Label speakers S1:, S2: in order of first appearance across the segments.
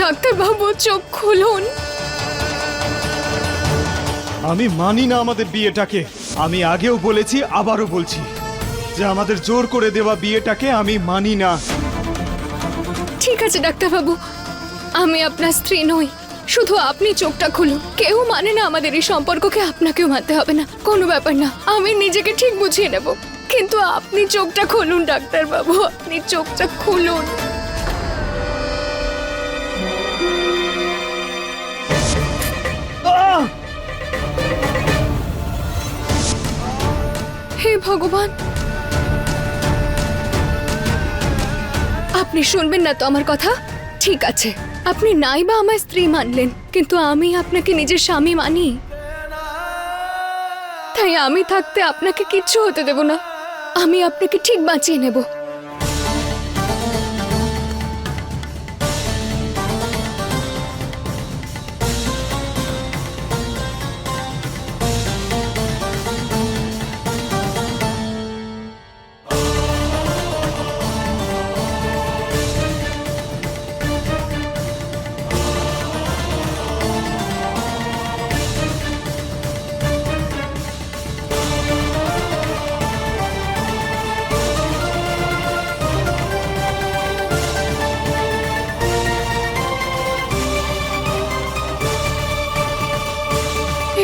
S1: ডাক্তারবাবু চোখ খুলুন।
S2: আমি মানি না আমাদের বিয়েটাকে। আমি আগেও বলেছি, আবারও বলছি যে আমাদের জোর করে দেওয়া বিয়েটাকে আমি মানি না।
S1: ঠিক আছে ডাক্তারবাবু, আমি আপনার স্ত্রী নই, শুধু আপনি চোখটা খুলুন। কেউ মানে না আমাদের এই সম্পর্ককে, আপনাকেও মানতে হবে না, কোনো ব্যাপার না, আমি নিজেকে ঠিক বুঝিয়ে নেব। কিন্তু আপনি চোখটা খুলুন ডাক্তারবাবু, আপনি চোখটা খুলুন। হে ভগবান, আপনি শুনবেন না তো আমার কথা? ঠিক আছে, আপনি নাই বা আমার স্ত্রী মানলেন, কিন্তু আমি আপনাকে নিজের স্বামী মানি। তাই আমি থাকতে আপনাকে কিচ্ছু হতে দেব না, আমি আপনাকে ঠিক বাঁচিয়ে নেব।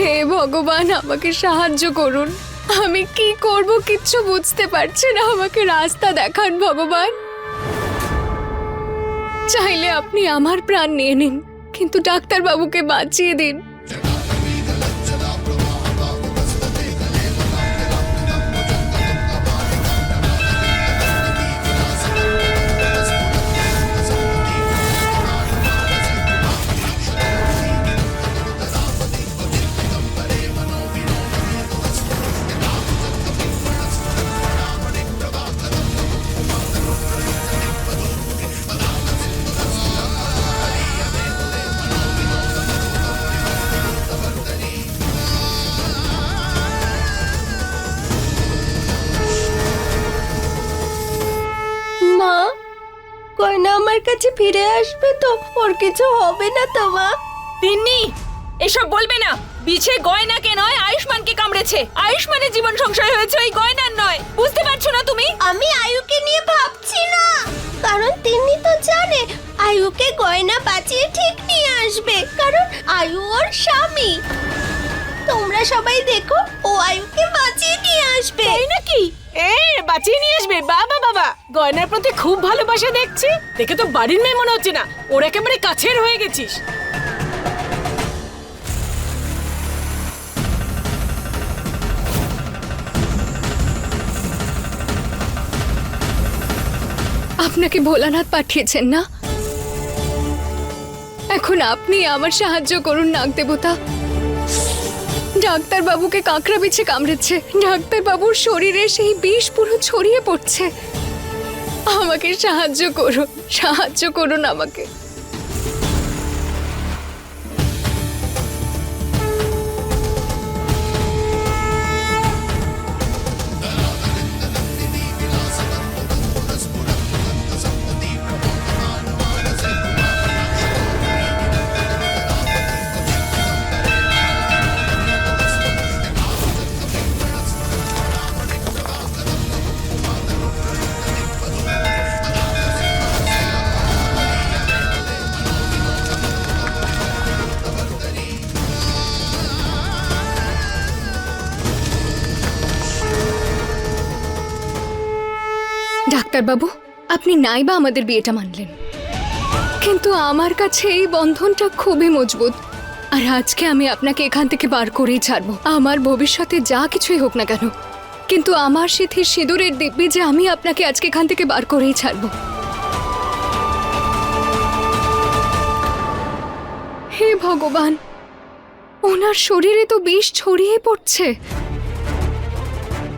S1: হে ভগবান, আমাকে সাহায্য করুন, আমি কি করব কিচ্ছু বুঝতে পারছি না, আমাকে রাস্তা দেখান ভগবান। চাইলে আপনি আমার প্রাণ নিয়ে নিন, কিন্তু ডাক্তারবাবুকে বাঁচিয়ে দিন।
S3: মা, গয়না আমার কাছে ফিরে আসবে তো? ওর কিছু হবে না তো মা?
S4: তিন্নি, এসব বলবে না। বিছে গয়নাকে নয়, আয়ুষ্মানকে কামড়েছে। আয়ুষ্মানের জীবন সংশয় হয়েছে, ওই গয়নার নয়। বুঝতে পারছো না তুমি?
S3: আমি আয়ুকে নিয়ে ভাবছি না, কারণ তিনি তো জানে আয়ুকে গয়না বাঁচিয়ে ঠিক নিয়ে আসবে, কারণ আয়ু ওর স্বামী। তোমরা সবাই দেখো, ও আয়ুকে বাঁচিয়ে নিয়ে আসবে।
S4: তাই নাকি? বাঁচিয়ে নিয়ে আসবে? বাবা বাবা, গয়নার প্রতি খুব ভালোবাসা দেখছি। দেখে তো বাড়ির মেয়ে মনে হচ্ছে না, ওর একেবারে কাছের হয়ে গেছিস।
S1: আপনাকে ভোলানাথ পাঠিয়েছেন না? এখন আপনি আমার সাহায্য করুন নাগদেবতা। ডাক্তারবাবুকে কাঁকড়া বিছে কামড়েছে, ডাক্তারবাবুর শরীরে সেই বিষ পুরো ছড়িয়ে পড়ছে। আমাকে সাহায্য করুন, সাহায্য করুন আমাকে। ডাক্তারবাবু, আপনি নাই বা আমাদের বিয়েটা মানলেন, কিন্তু আমার কাছে এই বন্ধনটা খুবই মজবুত। আর আজকে আমি আপনাকে এখান থেকে বার করেই ছাড়বো, আমার ভবিষ্যতে যা কিছুই হোক না কেন। কিন্তু আমার সিথির সিঁদুরের দিব্যি যে আমি আপনাকে আজকে এখান থেকে বার করেই ছাড়বো। হে ভগবান, ওনার শরীরে তো বিষ ছড়িয়ে পড়ছে।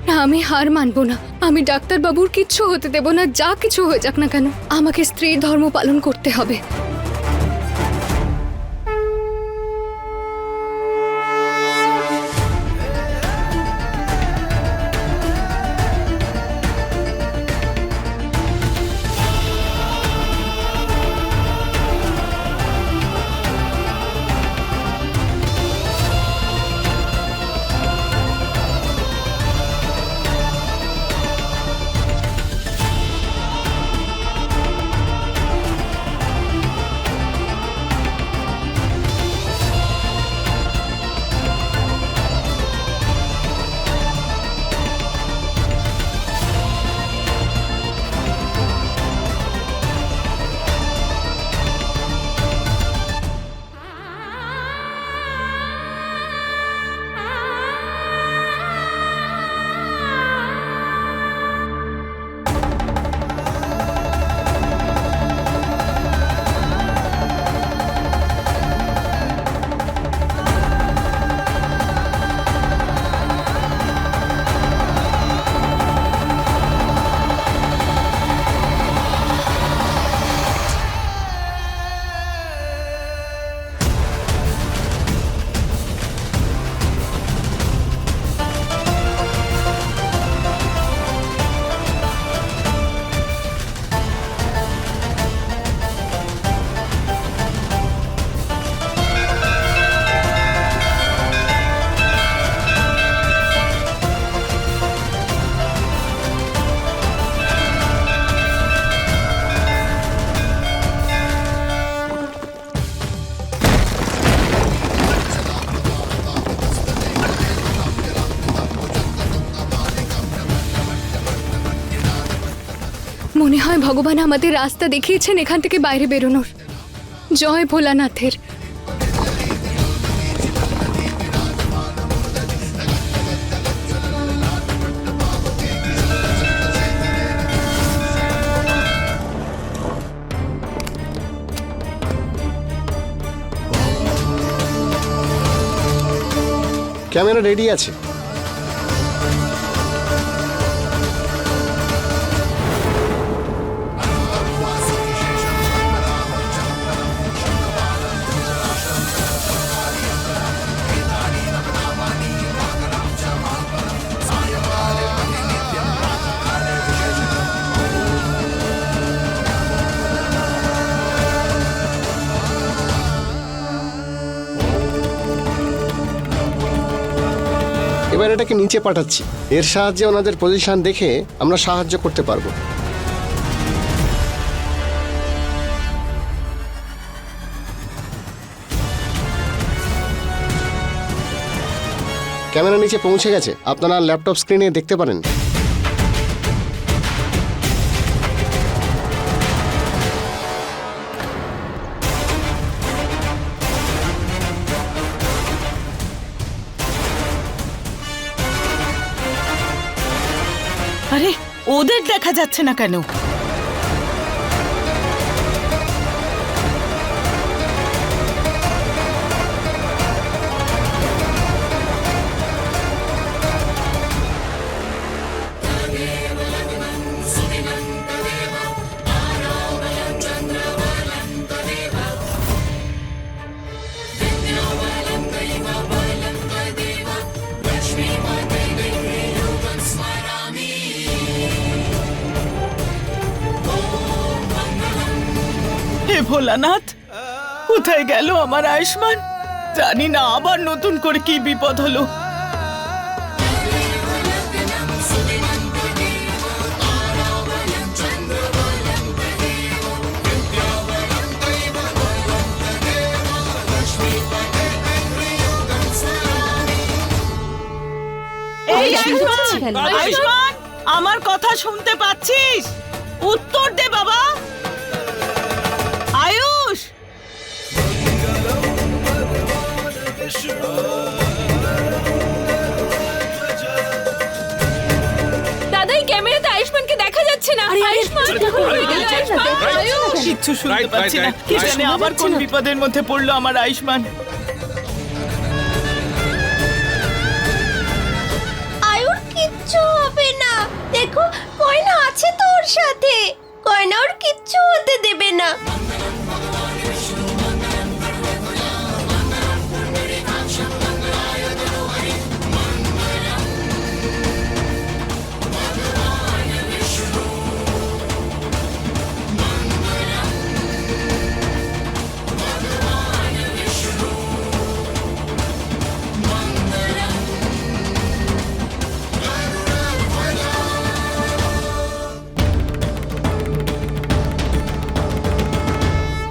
S1: না, আমি হার মানবো না, আমি ডাক্তারবাবুর কিচ্ছু হতে দেব না, যা কিছু হয়ে যাক না কেন। আমাকে স্ত্রীর ধর্ম পালন করতে হবে। মনে হয় ভগবান আমাদের রাস্তা দেখিয়েছেন এখান থেকে বাইরে বেরোনোর। জয় ভোলানাথের।
S5: ক্যামেরা রেডি আছে। এবার এটাকে নিচে পাঠাচ্ছি। এর সাহায্যে ওনাদের পজিশন দেখে আমরা সাহায্য করতে পারবো। ক্যামেরা নিচে পৌঁছে গেছে, আপনারা ল্যাপটপ স্ক্রিনে দেখতে পারেন।
S6: আরে ওদের দেখা যাচ্ছে না কেন? হে ভোলানাথ, কোথায় গেল আমার আয়ুষ্মান? জানি না আবার নতুন করে কি বিপদ হলো। এই আয়ুষ্মান, আয়ুষ্মান, আমার কথা শুনতে পাচ্ছিস? উত্তর দে বাবা। আয়ুষ,
S4: দাদা এই ক্যামেরাতে আয়ুষ্মানকে দেখা যাচ্ছে না। আয়ুষ্মান আয়ুষ!
S6: কিচ্ছু শুনতে পাচ্ছি না। কি জানে আবার কোন বিপদের মধ্যে পড়লো আমার আয়ুষ্মান।
S3: আয়ুর কিচ্ছু হবে না। দেখো গয়না আছে তো ওর সাথে, গয়না ওর কিচ্ছু হতে দেবে না।